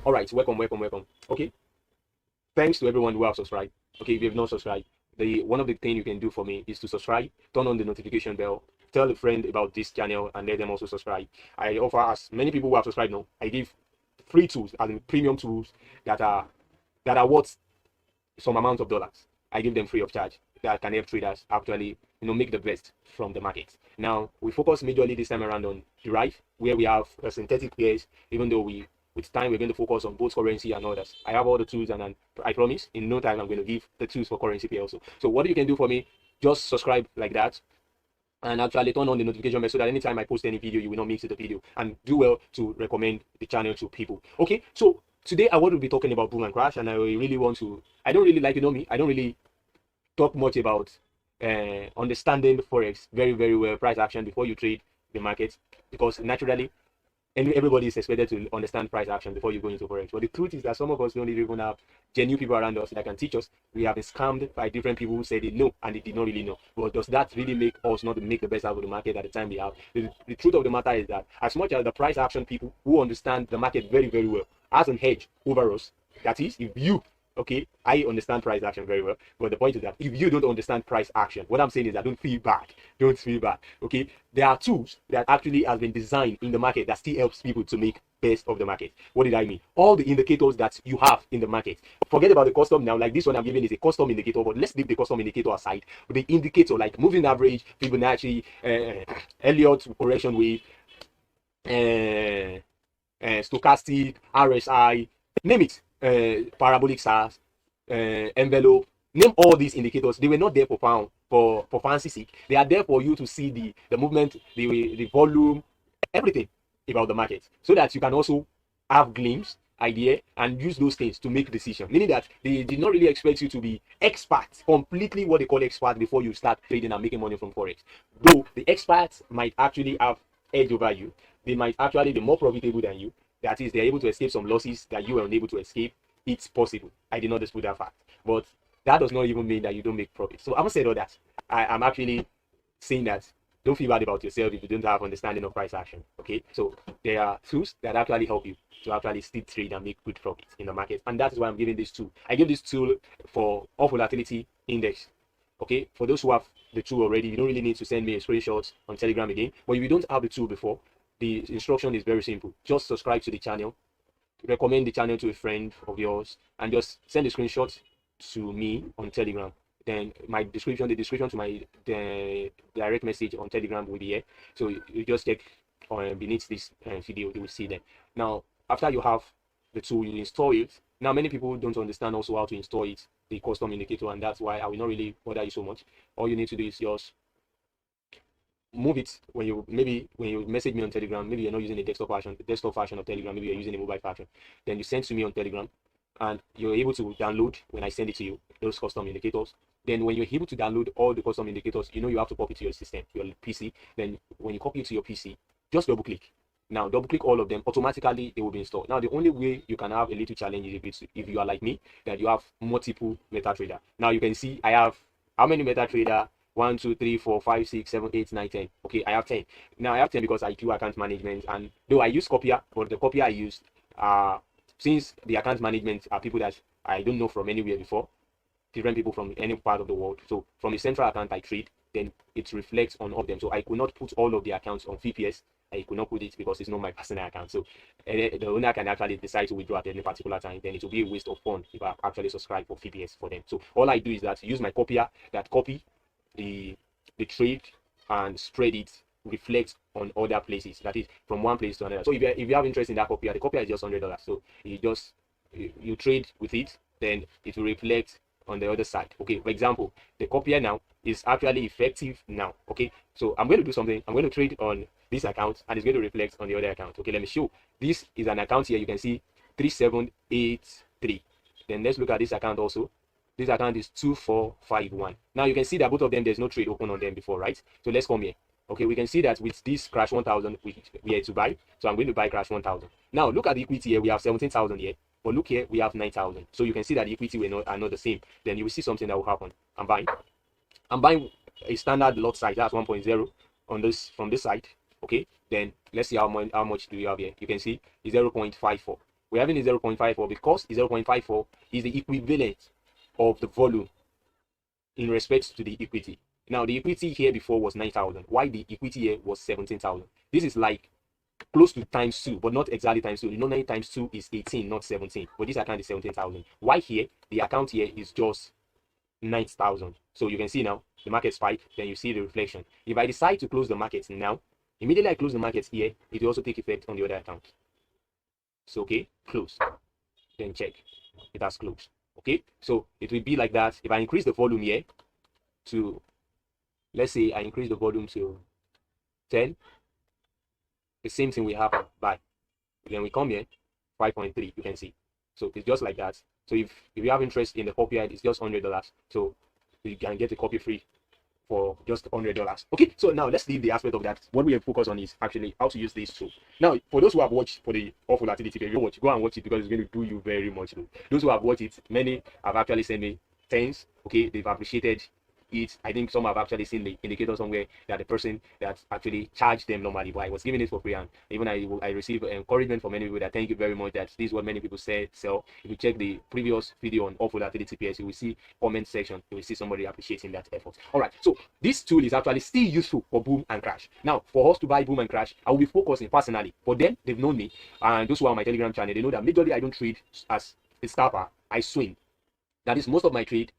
All right, welcome. Okay, thanks to everyone who have subscribed. Okay, if you have not subscribed, the one of the things you can do for me is to subscribe, turn on the notification bell, tell a friend about this channel, and let them also subscribe. I offer, as many people who have subscribed now, I give free tools, as in premium tools that are worth some amount of dollars. I give them free of charge that can help traders actually, make the best from the market. Now we focus majorly this time around on derive, where we have synthetic pairs, even though with time we're going to focus on both currency and others. I have all the tools, and then I promise in no time I'm going to give the tools for currency pair also. So what you can do for me, just subscribe like that, and actually turn on the notification bell so that anytime I post any video, you will not miss the video, and do well to recommend the channel to people. Okay, so today I want to be talking about boom and crash, and I really want to, I don't really like, me, I don't really talk much about understanding forex very well, price action before you trade the market, because naturally everybody is expected to understand price action before you go into forex. But the truth is that some of us don't even have genuine people around us that can teach us. We have been scammed by different people who said they know and they did not really know. But does that really make us not make the best out of the market at the time we have? The truth of the matter is that as much as the price action people who understand the market very well as an hedge over us, that is, if you, okay, I understand price action very well, but the point is that if you don't understand price action, what I'm saying is that don't feel bad. Don't feel bad. Okay, there are tools that actually has been designed in the market that still helps people to make best of the market. What did I mean? All the indicators that you have in the market. Forget about the custom now. Like this one I'm giving is a custom indicator, but let's leave the custom indicator aside. The indicator like moving average, Fibonacci, Elliott correction wave, stochastic, RSI, name it, parabolic SARS, envelope, name all these indicators. They were not there for fun, for fancy sake. They are there for you to see the movement, the volume, everything about the market, so that you can also have glimpse, idea, and use those things to make decision. Meaning that they did not really expect you to be expert, completely what they call expert, before you start trading and making money from forex. Though the experts might actually have edge over you, they might actually be more profitable than you. That is, they're able to escape some losses that you were unable to escape. It's possible. I did not dispute that fact, but that does not even mean that you don't make profit. So I haven't said all that. I'm actually saying that don't feel bad about yourself if you don't have understanding of price action. Okay, so there are tools that actually help you to actually still trade and make good profits in the market, and that is why I'm giving this tool. I give this tool for all volatility index. Okay, for those who have the tool already, you don't really need to send me a screenshot on Telegram again. But if you don't have the tool before, the instruction is very simple. Just subscribe to the channel, recommend the channel to a friend of yours, and just send a screenshot to me on Telegram. Then the description to my direct message on Telegram will be here. So you just check beneath this video, you will see them. Now, after you have the tool, you install it. Now, many people don't understand also how to install it, the custom indicator, and that's why I will not really bother you so much. All you need to do is just move it. When you message me on Telegram, maybe you're not using a desktop version of Telegram, maybe you're using a mobile version, then you send to me on Telegram, and you're able to download, when I send it to you, those custom indicators. Then when you're able to download all the custom indicators, you have to copy to your system, your PC. Then when you copy it to your PC, just double click. Now double click all of them, automatically they will be installed. Now the only way you can have a little challenge is if you are like me, that you have multiple MetaTrader. Now you can see I have how many MetaTrader? 1, 2, 3, 4, 5, 6, 7, 8, 9, 10. Okay, I have 10. Now I have 10 because I do account management, and though I use copier, but the copier I use, since the account management are people that I don't know from anywhere before, different people from any part of the world. So from a central account I trade, then it reflects on all of them. So I could not put all of the accounts on VPS. I could not put it because it's not my personal account. So the owner can actually decide to withdraw at any particular time. Then it will be a waste of funds if I actually subscribe for VPS for them. So all I do is that use my copier, that copy the trade and spread it, reflect on other places, that is from one place to another. So if you have interest in that copier, the copier is just $100. So you trade with it, then it will reflect on the other side. Okay, for example, the copier now is actually effective now. Okay, so I'm going to do something. I'm going to trade on this account, and it's going to reflect on the other account. Okay, let me show. This is an account here. You can see 3783. Then let's look at this account also. This account is 2451. Now you can see that both of them, there's no trade open on them before, right? So let's come here. Okay, we can see that with this crash 1000, we had to buy. So I'm going to buy crash 1000. Now look at the equity here. We have 17,000 here, but look here, we have 9,000. So you can see that the equity are not the same. Then you will see something that will happen. I'm buying a standard lot size, that's 1.0 on this from this side. Okay, then let's see how much do we have here. You can see it's 0.54. we're having a 0.54 because 0.54 is the equivalent of the volume in respect to the equity. Now, the equity here before was 9,000, while the equity here was 17,000. This is like close to times 2, but not exactly times 2. You know, 9 times 2 is 18, not 17. But this account is 17,000. Why here? The account here is just 9,000. So you can see now the market spike, then you see the reflection. If I decide to close the market now, immediately I close the market here, it will also take effect on the other account. So, okay, close. Then check. It has closed. Okay, so it will be like that. If I increase the volume here to, let's say I increase the volume to 10, the same thing we have buy. Then we come here, 5.3, you can see. So it's just like that. So if you have interest in the copier, it's just $100. So you can get a copy free for just $100. Okay, so now let's leave the aspect of that. What we have focused on is actually how to use this tool. Now, for those who have watched for the volatility, if you watch, go and watch it because it's going to do you very much. Those who have watched it, many have actually sent me thanks. Okay, they've appreciated it. I think some have actually seen the indicator somewhere that the person that actually charged them normally, but I was giving it for free, and even I received encouragement from many people that thank you very much, that this is what many people say. So if you check the previous video on volatility pairs, you will see comment section, you will see somebody appreciating that effort. All right, so this tool is actually still useful for boom and crash. Now, for us to buy boom and crash, I will be focusing personally. For them, they've known me, and those who are on my Telegram channel, they know that majorly I don't trade as a scalper, I swing. That is most of my trade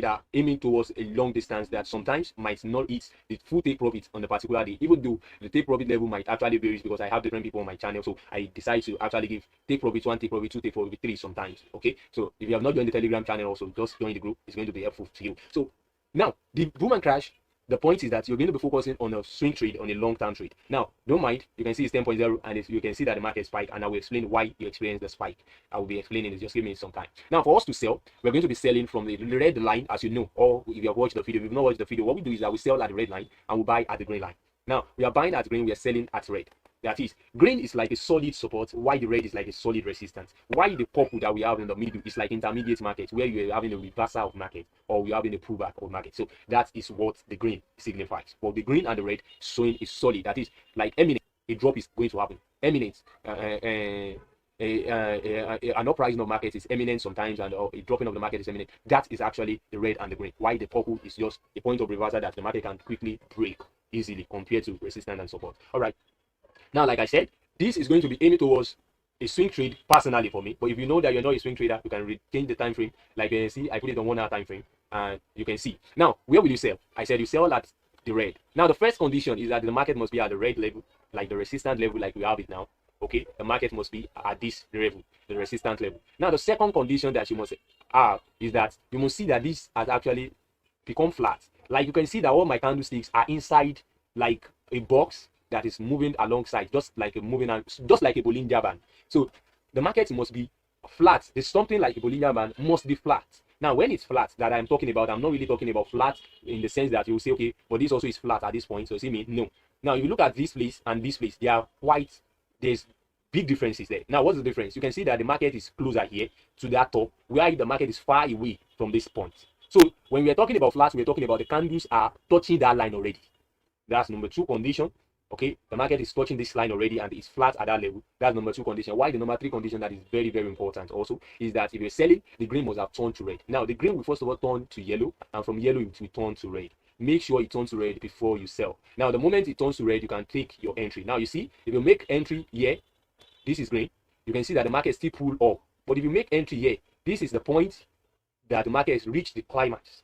are aiming towards a long distance that sometimes might not hit the full take profit on the particular day, even though the take profit level might actually vary because I have different people on my channel. So I decide to actually give take profit 1, take profit 2, take profit 3 sometimes. Okay, so if you have not joined the Telegram channel, also just join the group. It's going to be helpful to you. So now the boom and crash, the point is that you're going to be focusing on a swing trade, on a long-term trade. Now, don't mind, you can see it's 10.0 and you can see that the market spike, and I will explain why you experience the spike. I will be explaining it, just give me some time. Now, for us to sell, we're going to be selling from the red line, as you know, or if you have watched the video, if you've not watched the video, what we do is that we sell at the red line and we buy at the green line. Now, we are buying at green, we are selling at red. That is, green is like a solid support, while the red is like a solid resistance. While the purple that we have in the middle is like intermediate market, where you're having a reversal of market or you're having a pullback of market. So that is what the green signifies. For the green and the red, showing is solid. That is like eminent, a drop is going to happen. Eminent, an uprising of market is eminent sometimes, and a dropping of the market is eminent. That is actually the red and the green. While the purple is just a point of reversal that the market can quickly break easily compared to resistance and support. All right. Now, like I said, this is going to be aiming towards a swing trade personally for me. But if you know that you're not a swing trader, you can change the time frame. Like you can see, I put it on 1 hour time frame, and you can see. Now, where will you sell? I said you sell at the red. Now, the first condition is that the market must be at the red level, like the resistance level, like we have it now. Okay, the market must be at this level, the resistance level. Now, the second condition that you must have is that you must see that this has actually become flat. Like you can see that all my candlesticks are inside like a box that is moving alongside, just like a Bollinger Band. So the market must be flat. There's something like a Bollinger Band must be flat. Now, when it's flat that I'm talking about, I'm not really talking about flat in the sense that you will say, okay, but this also is flat at this point. So see me? No. Now, if you look at this place and this place, they are quite, there's big differences there. Now, what's the difference? You can see that the market is closer here to that top, where the market is far away from this point. So when we are talking about flat, we're talking about the candles are touching that line already. That's number 2 condition. Okay, the market is touching this line already and it's flat at that level. That's number 2 condition. Why the number 3 condition that is very, very important also is that if you're selling, the green must have turned to red. Now, the green will first of all turn to yellow, and from yellow it will turn to red. Make sure it turns to red before you sell. Now, the moment it turns to red, you can take your entry. Now, you see, if you make entry here, this is green. You can see that the market still pull up. But if you make entry here, this is the point that the market has reached the climax.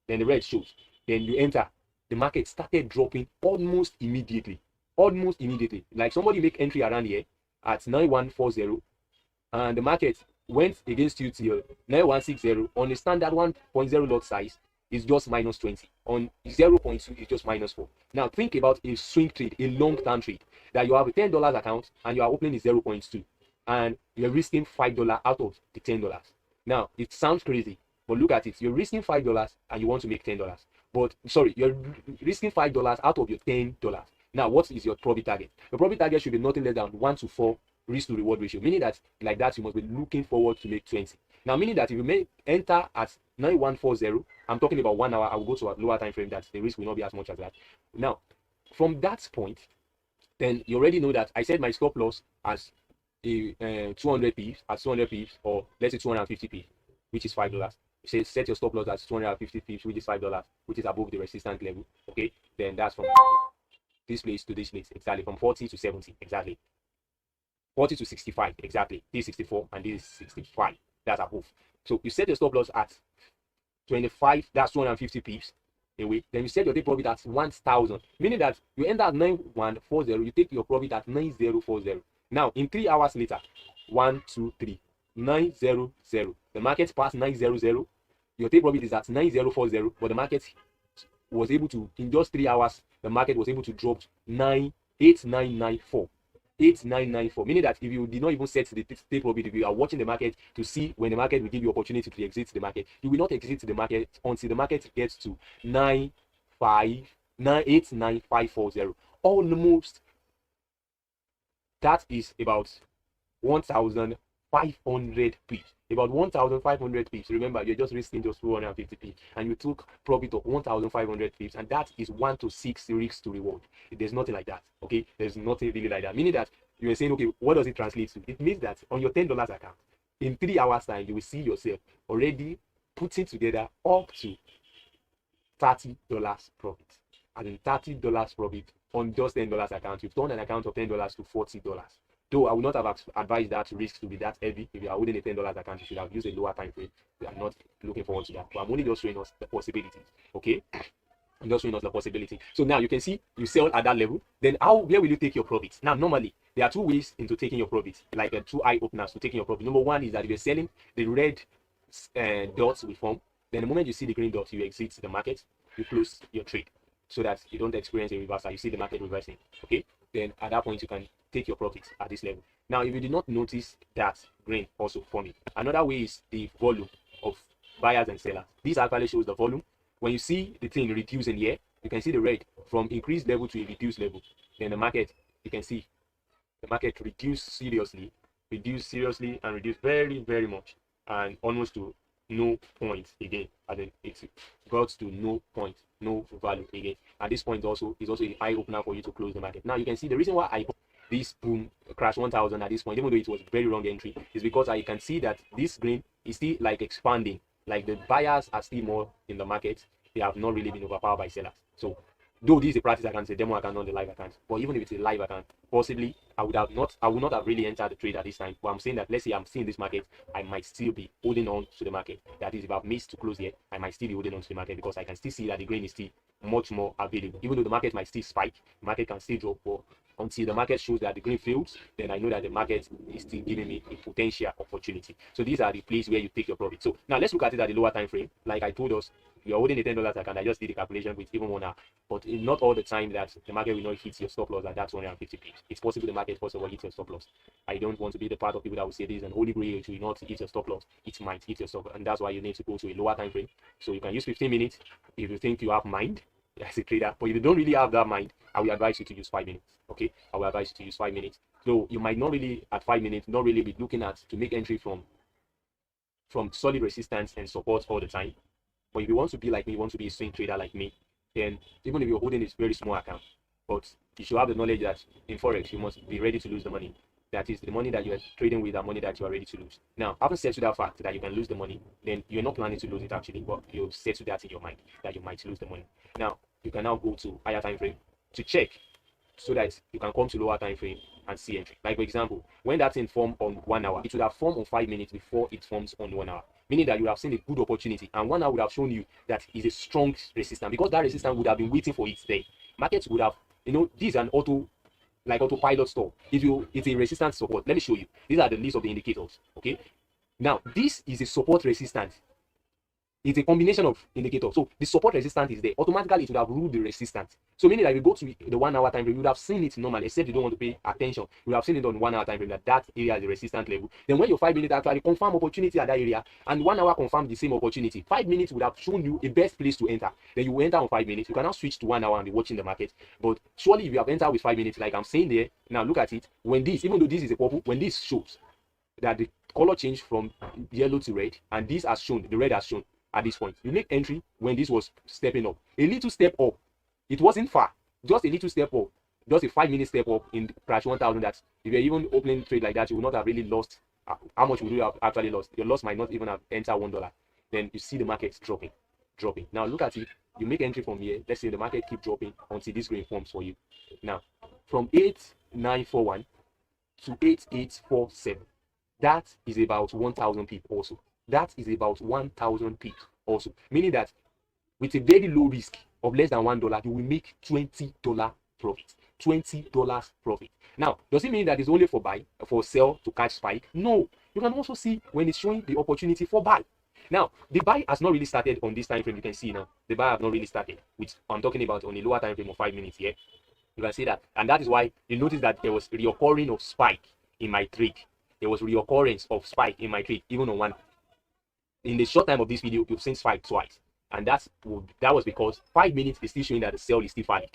Then the red shows. Then you enter. The market started dropping almost immediately. Almost immediately. Like somebody make entry around here at 9140, and the market went against you till 9160 on a standard 1.0 lot size is just minus 20. On 0.2 is just minus 4. Now think about a swing trade, a long-term trade, that you have a $10 account and you are opening is 0.2 and you're risking $5 out of the $10. Now it sounds crazy, but look at it. You're risking $5 and you want to make $10. But sorry, you're risking $5 out of your $10. Now, what is your profit target? The profit target should be nothing less than 1 to 4 risk to reward ratio, meaning that like that you must be looking forward to make 20. Now, meaning that if you may enter at 9140, I'm talking about 1 hour, I will go to a lower time frame that the risk will not be as much as that. Now, from that point, then you already know that I said my stop loss as a 200 pips at 200 pips, or let's say 250 pips, which is $5. You say set your stop loss at 250 pips, which is $5, which is above the resistance level. Okay, then that's from this place to this place, exactly from 40 to 70, exactly 40 to 65, exactly. This is 64 and this is 65. That's above. So you set your stop loss at 25, that's 250 pips away. Then you set your take profit at 1,000, meaning that you end at 9140, you take your profit at 9040. Now, in 3 hours later, 1, 2, 3, 900. The market passed 900. Your take profit is at 9040, but the market was able to, in just 3 hours, the market was able to drop 8994. 8994, meaning that if you did not even set the take profit, if you are watching the market to see when the market will give you opportunity to exit the market, you will not exit the market until the market gets to 989,540. Almost, that is about 1,500 pips. About 1,500 pips. Remember, you're just risking just 250 pips, and you took profit of 1,500 pips, and that is 1 to 6 risks to reward. There's nothing like that. Okay, there's nothing really like that. Meaning that you are saying, okay, what does it translate to? It means that on your $10 account, in 3 hours time, you will see yourself already putting together up to $30 profit. And in $30 profit on just $10 account, you've turned an account of $10 to $40. Though I would not have advised that risk to be that heavy. If you are holding a $10 account, you should have used a lower time frame. We are not looking forward to that. But I'm only just showing us the possibilities. Okay? I'm just showing us the possibility. So now you can see you sell at that level. Then where will you take your profits? Now, normally there are two ways into taking your profits, like two eye openers to taking your profit. Number one is that if you're selling, the red dots will form. Then the moment you see the green dots, you exit the market, you close your trade, so that you don't experience a reversal. You see the market reversing. Okay? Then at that point you can take your profits at this level. Now, if you did not notice that green also forming, another way is the volume of buyers and sellers. This actually shows the volume. When you see the thing reducing here, you can see the red from increased level to a reduced level. Then the market, you can see the market reduce seriously, and reduce very, very much, and almost to no point again. And then it got to no point, no value again. At this point also is also an eye opener for you to close the market. Now you can see the reason why this boom crash 1,000 at this point, even though it was very wrong entry, is because I can see that this green is still like expanding. Like the buyers are still more in the market. They have not really been overpowered by sellers. So though this is a practice account, it's a demo account, not the live account. But even if it's a live account, possibly I would not have really entered the trade at this time. But I'm saying that, let's say I'm seeing this market, I might still be holding on to the market. That is, if I've missed to close here, I might still be holding on to the market, because I can still see that the green is still much more available. Even though the market might still spike, the market can still drop. But until the market shows that the green fails, then I know that the market is still giving me a potential opportunity. So these are the places where you take your profit. So now let's look at it at the lower time frame. Like I told us, you are holding a $10 account. I just did the calculation with even 1 hour. But not all the time that the market will not hit your stop loss at that 250 pips. It's possible the market first of all hits your stop loss. I don't want to be the part of people that will say this is an holy grail, it will not hit your stop loss. It might hit your stop loss, and that's why you need to go to a lower time frame. So you can use 15 minutes if you think you have mind as a trader. But if you don't really have that mind, I will advise you to use 5 minutes. Okay, I will advise you to use 5 minutes. So you might not really at 5 minutes not really be looking at to make entry from solid resistance and support all the time. But if you want to be like me, you want to be a swing trader like me, then even if you're holding this very small account, but you should have the knowledge that in Forex, you must be ready to lose the money. That is, the money that you are trading with, the money that you are ready to lose. Now, having said to that fact that you can lose the money, then you're not planning to lose it actually, but you've set to that in your mind that you might lose the money. Now, you can now go to higher time frame to check, so that you can come to lower time frame and see entry. Like for example, when that thing formed on 1 hour, it would have formed on 5 minutes before it forms on 1 hour. Meaning that you would have seen a good opportunity, and 1 hour would have shown you that is a strong resistance, because that resistance would have been waiting for it there. Markets would have, this is an autopilot store. It's a resistance support. Let me show you. These are the list of the indicators. Okay. Now this is a support resistance. It's a combination of indicators. So the support resistance is there. Automatically, it would have ruled the resistance. So meaning that if you go to the 1 hour time frame, you would have seen it normally, except you don't want to pay attention. You would have seen it on 1 hour time frame that area is the resistance level. Then when your 5 minutes actually confirm opportunity at that area, and 1 hour confirm the same opportunity, 5 minutes would have shown you a best place to enter. Then you will enter on 5 minutes. You can now switch to 1 hour and be watching the market. But surely if you have entered with 5 minutes, like I'm saying there, now look at it. When this, even though this is a purple, when this shows that the color changed from yellow to red, and this has shown, the red has shown, at this point, you make entry when this was stepping up, a little step up. It wasn't far, just a little step up. just a 5 minute step up in crash 1000, that if you're even opening trade like that, you will not have really lost. How much would you have actually lost? Your loss might not even have entered $1. Then you see the market dropping. Now look at it. You make entry from here. Let's say the market keep dropping until this green forms for you. Now from 8941 to 8847, that is about 1000 pips also. That is about 1000 pips also, meaning that with a very low risk of less than $1, you will make $20 profit. $20 profit. Now, does it mean that it's only for buy, for sell to catch spike? No. You can also see when it's showing the opportunity for buy. Now, the buy has not really started on this time frame. You can see now the buy have not really started, which I'm talking about on a lower time frame of 5 minutes here. You can see that, and that is why you notice that there was reoccurring of spike in my trade. There was reoccurrence of spike in my trade, even on one. In the short time of this video, you've seen spike twice, and that was because 5 minutes is still showing that the sell is still valid,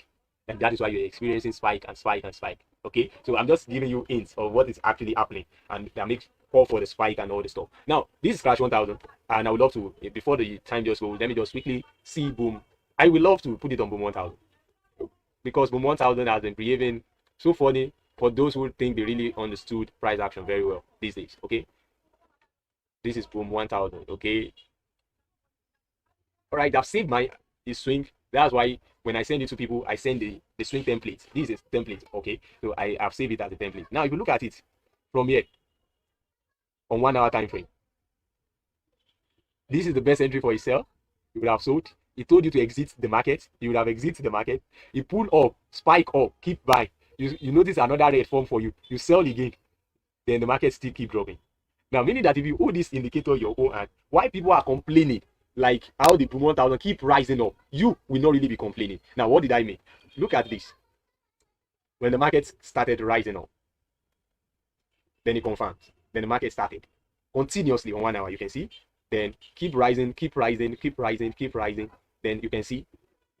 and that is why you're experiencing spike and spike and spike. Okay, so I'm just giving you hints of what is actually happening, and that makes call for the spike and all the stuff. Now, this is crash 1000, and I would love to, before the time just goes, let me just quickly see boom. I would love to put it on boom 1000, because boom 1000 has been behaving so funny for those who think they really understood price action very well these days. Okay, this is boom 1000. Okay, all right, I've saved my swing. That's why when I send it to people, I send the swing template. This is template. Okay, so I have saved it as a template. Now if you look at it from here on 1 hour time frame, this is the best entry for a sell. You would have sold. It told you to exit the market. You would have exited the market. It pulled up, spike up, keep buy. You notice another red form for you. You sell again, then the market still keep dropping. Now, meaning that if you hold this indicator your own hand, why people are complaining like how the boom 1000 keep rising up, you will not really be complaining. Now, what did I mean? Look at this. When the market started rising up, then it confirmed. Then the market started continuously on 1 hour. You can see. Then keep rising, keep rising, keep rising, keep rising. Then you can see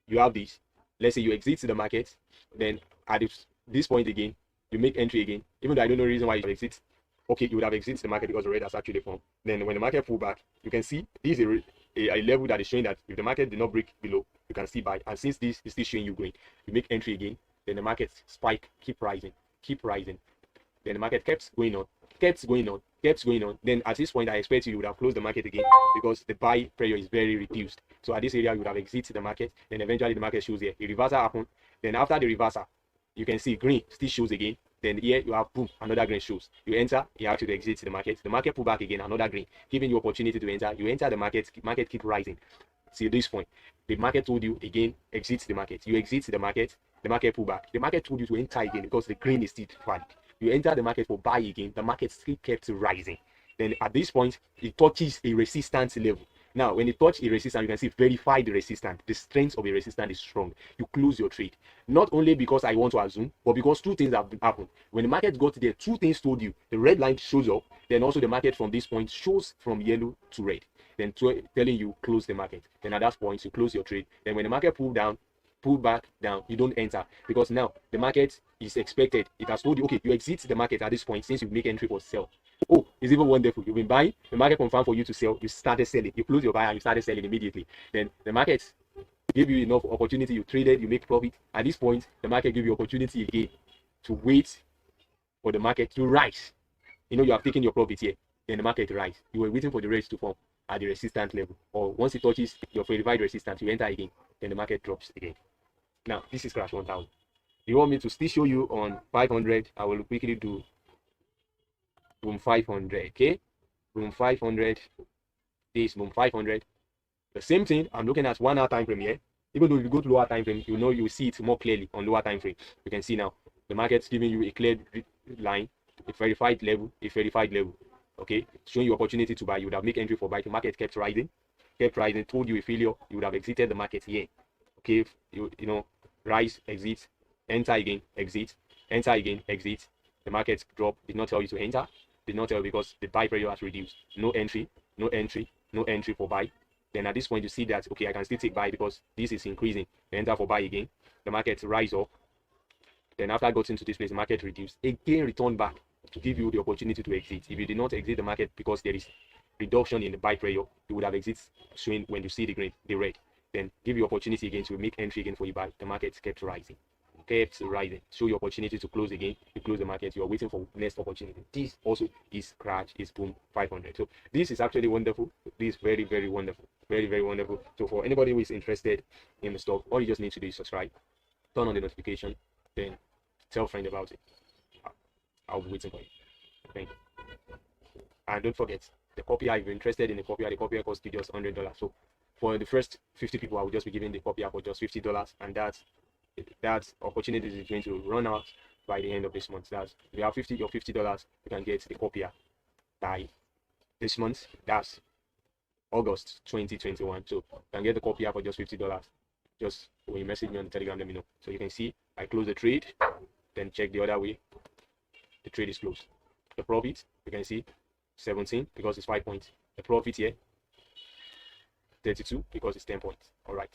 you have this. Let's say you exit the market. Then at this point again, you make entry again. Even though I don't know the reason why you exit. Okay, you would have exited the market because the red has actually formed. Then when the market pull back, you can see this is a level that is showing that if the market did not break below, you can still buy. And since this is still showing you going, you make entry again. Then the market spike, keep rising, keep rising. Then the market kept going on, kept going on, kept going on. Then at this point, I expect you would have closed the market again because the buy pressure is very reduced. So at this area, you would have exited the market. Then eventually the market shows here. A reversal happened. Then after the reversal, you can see green still shows again. Then here you have boom, another green shows. You enter, you have to exit the market. The market pull back again, another green, giving you opportunity to enter. You enter the market keep rising. See this point. The market told you again, exit the market. You exit the market pull back. The market told you to enter again because the green is still valid. You enter the market for buy again, the market still kept rising. Then at this point, it touches a resistance level. Now, when it touches a resistance, you can see verify the resistance. The strength of a resistance is strong. You close your trade. Not only because I want to assume, but because two things have happened. When the market got there, two things told you. The red line shows up. Then also the market from this point shows from yellow to red. Then telling you close the market. Then at that point, you close your trade. Then when the market pull back down, you don't enter because now the market is expected. It has told you, okay, you exit the market at this point since you make entry for sell. Oh, it's even wonderful. You've been buying, the market confirmed for you to sell, you started selling, you close your buy and you started selling immediately. Then the market give you enough opportunity, you traded, you make profit. At this point, the market give you opportunity again to wait for the market to rise. You know, you have taken your profit here, then the market rise. You were waiting for the raise to form at the resistance level, or once it touches your verified resistance, you enter again, then the market drops again. Now, this is crash 1000. You want me to still show you on 500? I will quickly do boom 500. Okay, boom 500. This boom 500. The same thing. I'm looking at 1 hour time frame here. Even though if you go to lower time frame, you know you see it more clearly on lower time frame. You can see now the market's giving you a clear line, a verified level, Okay, showing you opportunity to buy. You would have make entry for buy. The market kept rising, told you a failure. You would have exited the market here. Okay, you know, rise, exit, enter again, exit, enter again, exit. The market drop, did not tell you to enter, did not tell you because the buy pressure has reduced. No entry, no entry, no entry for buy. Then at this point you see that, okay, I can still take buy because this is increasing. Enter for buy again. The market rise up. Then after I got into this place, the market reduced. Again, return back to give you the opportunity to exit. If you did not exit the market because there is reduction in the buy pressure, you would have exit swing when you see the green, the red. Then give you opportunity again to make entry again for you buy. The market kept rising. kept rising. Show your opportunity to close again. You close the market. You are waiting for next opportunity. This also is crash, is boom 500. So this is actually wonderful. This is very, very wonderful. Very, very wonderful. So for anybody who is interested in the stock, all you just need to do is subscribe, turn on the notification, then tell a friend about it. I'll be waiting for you. Thank you. And don't forget, the copier, if you're interested in the copier costs you just $100. So for the first 50 people, I will just be giving the copier for just $50, and that opportunity is going to run out by the end of this month. That's if you have $50 you can get the copier by this month. That's August 2021. So you can get the copier for just $50. Just when you message me on the Telegram, let me know. So you can see I close the trade, then check the other way. The trade is closed. The profit, you can see 17 because it's 5 points. The profit here 32 because it's 10 points. All right.